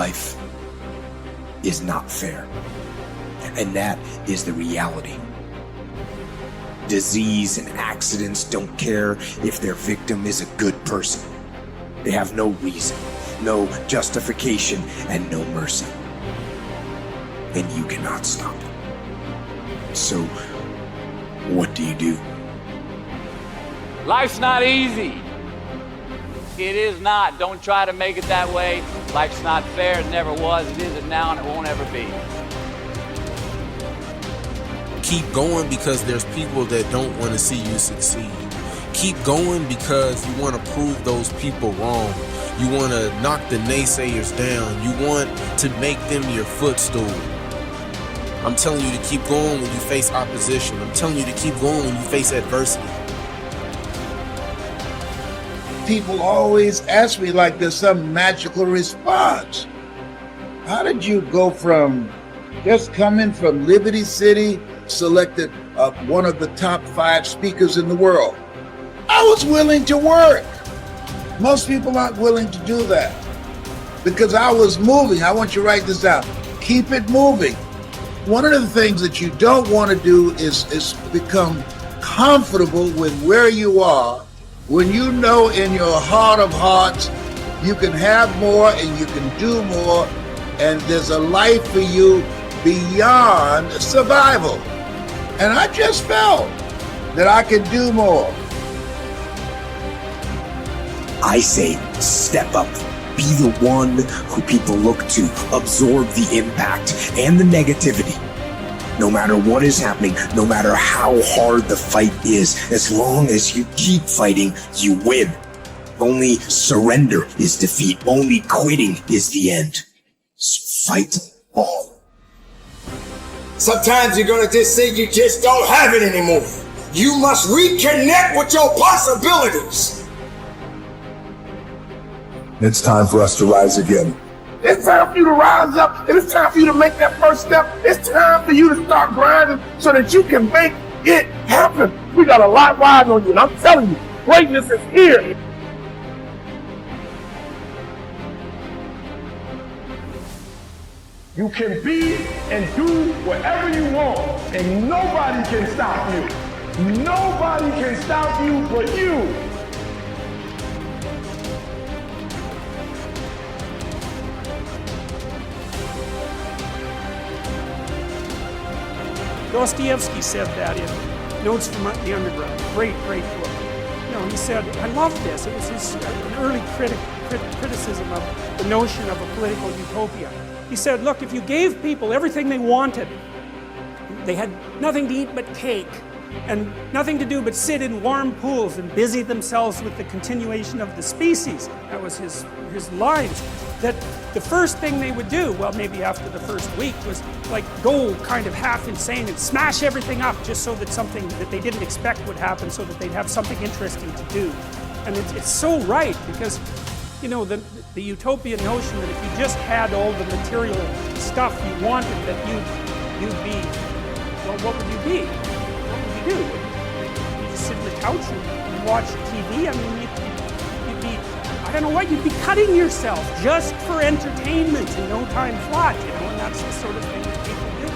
life is not fair. And that is the reality. Disease and accidents don't care if their victim is a good person. They have no reason, no justification, and no mercy. And you cannot stop it. So, what do you do? Life's not easy. It is not. Don't try to make it that way. Life's not fair. It never was. It isn't now, and it won't ever be. Keep going because there's people that don't want to see you succeed. Keep going because you want to prove those people wrong. You want to knock the naysayers down. You want to make them your footstool. I'm telling you to keep going when you face opposition. I'm telling you to keep going when you face adversity. People always ask me like there's some magical response. How did you go from just coming from Liberty City, selected one of the top 5 speakers in the world? I was willing to work. Most people aren't willing to do that because I was moving. I want you to write this down. Keep it moving. One of the things that you don't want to do is become comfortable with where you are when you know in your heart of hearts you can have more and you can do more, and there's a life for you beyond survival. And I just felt that I could do more. I say step up. Be the one who people look to. Absorb the impact and the negativity. No matter what is happening, no matter how hard the fight is, as long as you keep fighting, you win. Only surrender is defeat. Only quitting is the end. So fight on. Sometimes you're gonna just say you just don't have it anymore. You must reconnect with your possibilities. It's time for us to rise again. It's time for you to rise up, and it's time for you to make that first step. It's time for you to start grinding so that you can make it happen. We got a lot riding on you, and I'm telling you, greatness is here. You can be and do whatever you want, and nobody can stop you. Nobody can stop you but you. Dostoevsky said that in Notes from the Underground. Great book. You know, he said, I love this. It was his an early criticism of the notion of a political utopia. He said, look, if you gave people everything they wanted, they had nothing to eat but cake, and nothing to do but sit in warm pools and busy themselves with the continuation of the species. That was his lines. That the first thing they would do, well, maybe after the first week, was like go kind of half insane and smash everything up just so that something that they didn't expect would happen, so that they'd have something interesting to do. And it's so right, because, you know, the utopian notion that if you just had all the material stuff you wanted, that you'd be, well, what would you be? What would you do? You just sit on the couch and watch TV? I mean, you'd be, I don't know what, you'd be cutting yourself just for entertainment and no time flat, you know, and that's the sort of thing that people do.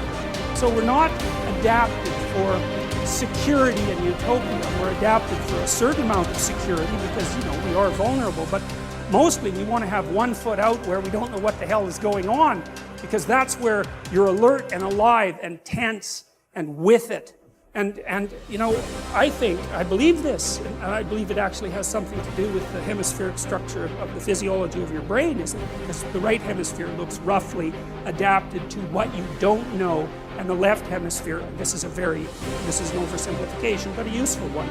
So we're not adapted for security and utopia. We're adapted for a certain amount of security because, you know, we are vulnerable, but mostly we want to have one foot out where we don't know what the hell is going on, because that's where you're alert and alive and tense and with it. And you know, I believe this, and I believe it actually has something to do with the hemispheric structure of the physiology of your brain, is because the right hemisphere looks roughly adapted to what you don't know, and the left hemisphere, this is an oversimplification, but a useful one,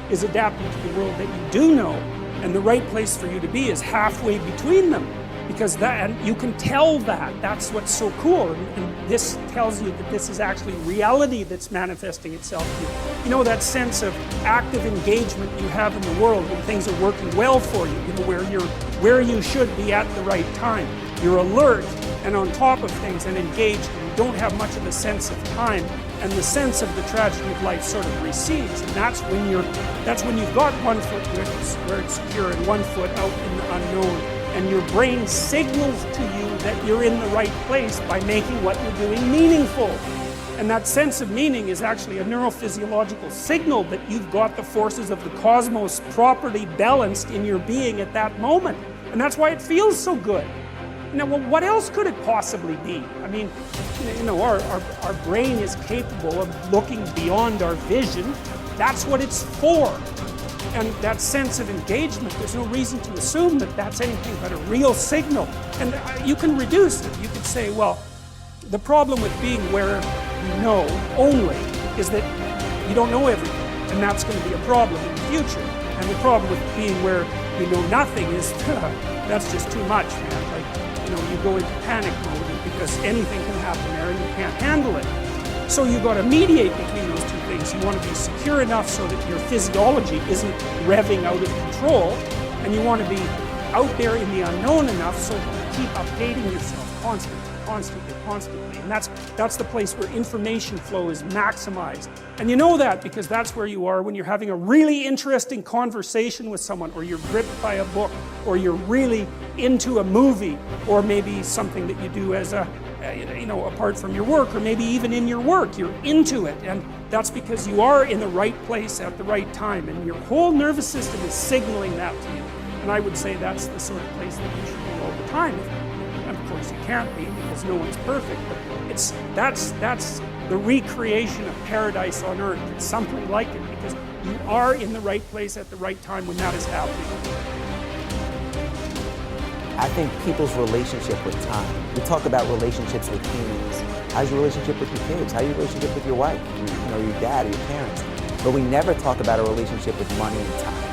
is adapted to the world that you do know, and the right place for you to be is halfway between them. Because that, and you can tell that. That's what's so cool. And this tells you that this is actually reality that's manifesting itself to you. You know, that sense of active engagement you have in the world when things are working well for you, you know, where you should be at the right time. You're alert and on top of things and engaged, and you don't have much of a sense of time, and the sense of the tragedy of life sort of recedes. And that's when you've got one foot where it's secure and one foot out in the unknown. And your brain signals to you that you're in the right place by making what you're doing meaningful. And that sense of meaning is actually a neurophysiological signal that you've got the forces of the cosmos properly balanced in your being at that moment. And that's why it feels so good. Now, well, what else could it possibly be? I mean, our brain is capable of looking beyond our vision. That's what it's for. And that sense of engagement, there's no reason to assume that that's anything but a real signal. And you can reduce it. You could say, well, the problem with being where you know only is that you don't know everything. And that's going to be a problem in the future. And the problem with being where you know nothing is, that's just too much, man. You go into panic mode because anything can happen there and you can't handle it. So you've got to mediate between those two things. You want to be secure enough so that your physiology isn't revving out of control, and you want to be out there in the unknown enough so that you keep updating yourself constantly. And that's the place where information flow is maximized. And you know that because that's where you are when you're having a really interesting conversation with someone, or you're gripped by a book, or you're really into a movie, or maybe something that you do as apart from your work, or maybe even in your work, you're into it. And that's because you are in the right place at the right time, and your whole nervous system is signaling that to you. And I would say that's the sort of place that you should be all the time. And of course you can't be because no one's perfect, but that's the recreation of paradise on earth. It's something like it because you are in the right place at the right time when that is happening. I think people's relationship with time. We talk about relationships with humans. How's your relationship with your kids? How's your relationship with your wife? Your dad or your parents? But we never talk about a relationship with money and time.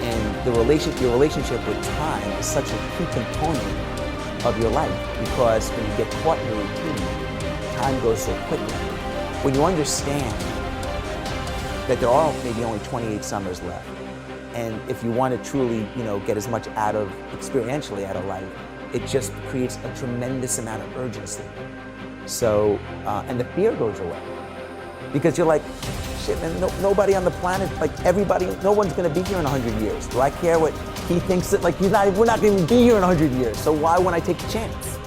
And your relationship with time is such a key component of your life, because when you get caught in a routine, time goes so quickly. When you understand that there are maybe only 28 summers left, and if you want to truly, get as much experientially out of life, it just creates a tremendous amount of urgency. So, and the fear goes away. Because you're like, shit, man, nobody on the planet, no one's going to be here in 100 years. Do I care what he thinks that, we're not going to be here in 100 years, so why wouldn't I take a chance?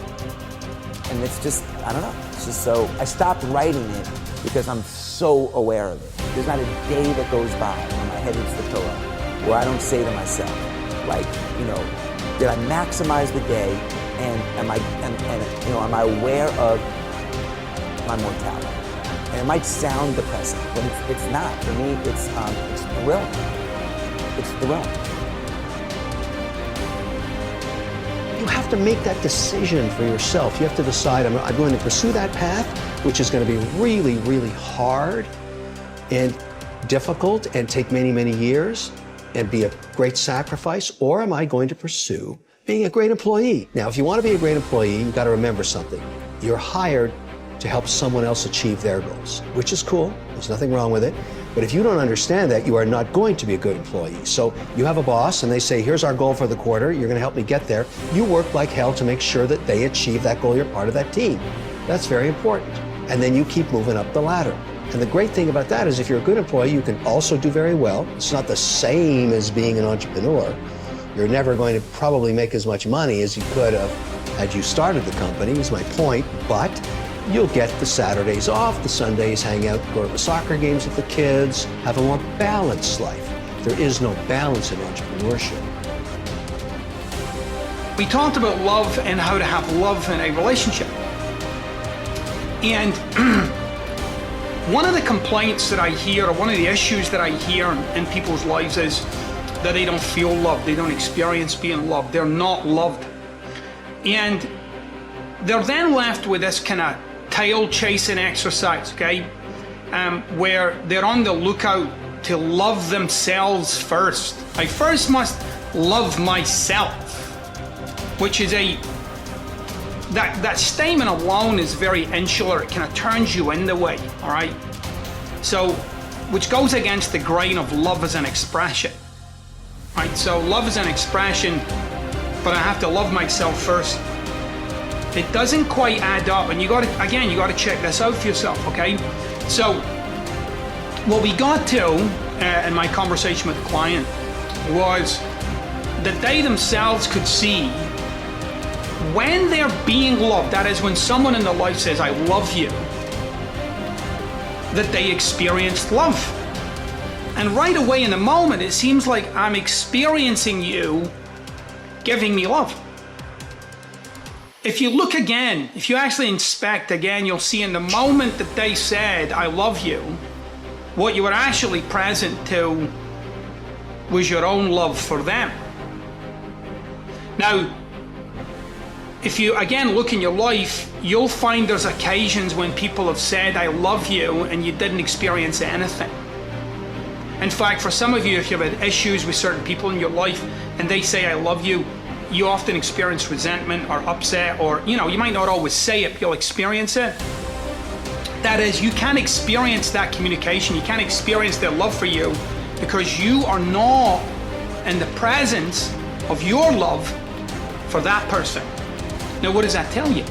And it's just, I don't know, it's just so, I stopped writing it because I'm so aware of it. There's not a day that goes by when my head hits the pillow where I don't say to myself, did I maximize the day, and am I aware of my mortality? And it might sound depressing, but it's not. For me, it's thrilling. It's thrilling. You have to make that decision for yourself. You have to decide, I'm going to pursue that path, which is going to be really, really hard and difficult and take many, many years and be a great sacrifice, or am I going to pursue being a great employee? Now, if you want to be a great employee, you've got to remember something. You're hired to help someone else achieve their goals, which is cool. There's nothing wrong with it. But if you don't understand that, you are not going to be a good employee. So you have a boss and they say, here's our goal for the quarter. You're going to help me get there. You work like hell to make sure that they achieve that goal. You're part of that team. That's very important. And then you keep moving up the ladder. And the great thing about that is if you're a good employee, you can also do very well. It's not the same as being an entrepreneur. You're never going to probably make as much money as you could have had you started the company, is my point. But you'll get the Saturdays off, the Sundays hang out, go to the soccer games with the kids, have a more balanced life. There is no balance in entrepreneurship. We talked about love and how to have love in a relationship. And one of the complaints that I hear, or one of the issues that I hear in people's lives is that they don't feel loved, they don't experience being loved, they're not loved. And they're then left with this kind of tail chasing exercise, okay? Where they're on the lookout to love themselves first. I first must love myself, which is that statement alone is very insular. It kind of turns you in the way, all right? So, which goes against the grain of love as an expression, right? So love is an expression, but I have to love myself first. It doesn't quite add up, and you got to check this out for yourself, okay? So, what we got to in my conversation with the client was that they themselves could see when they're being loved, that is when someone in their life says, I love you, that they experienced love. And right away in the moment, it seems like I'm experiencing you giving me love. If you look again, if you actually inspect again, you'll see in the moment that they said, I love you, what you were actually present to was your own love for them. Now, if you again look in your life, you'll find there's occasions when people have said, I love you, and you didn't experience anything. In fact, for some of you, if you've had issues with certain people in your life and they say, I love you, you often experience resentment or upset, or, you might not always say it, but you'll experience it. That is, you can't experience that communication, you can't experience their love for you because you are not in the presence of your love for that person. Now, what does that tell you?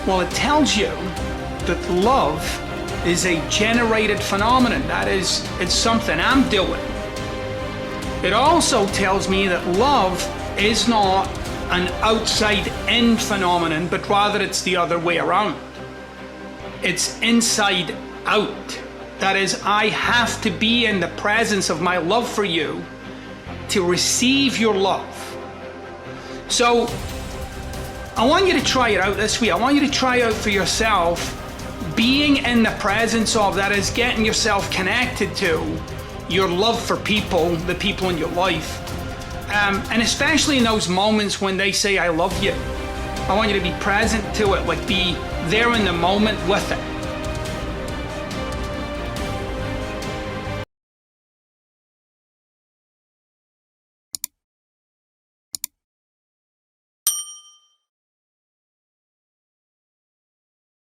Well, it tells you that love is a generated phenomenon. That is, it's something I'm doing. It also tells me that love is not an outside-in phenomenon, but rather it's the other way around. It's inside out. That is, I have to be in the presence of my love for you to receive your love. So, I want you to try it out this week. I want you to try out for yourself being in the presence of, that is, getting yourself connected to your love for people, the people in your life. And especially in those moments when they say, I love you. I want you to be present to it, like be there in the moment with it.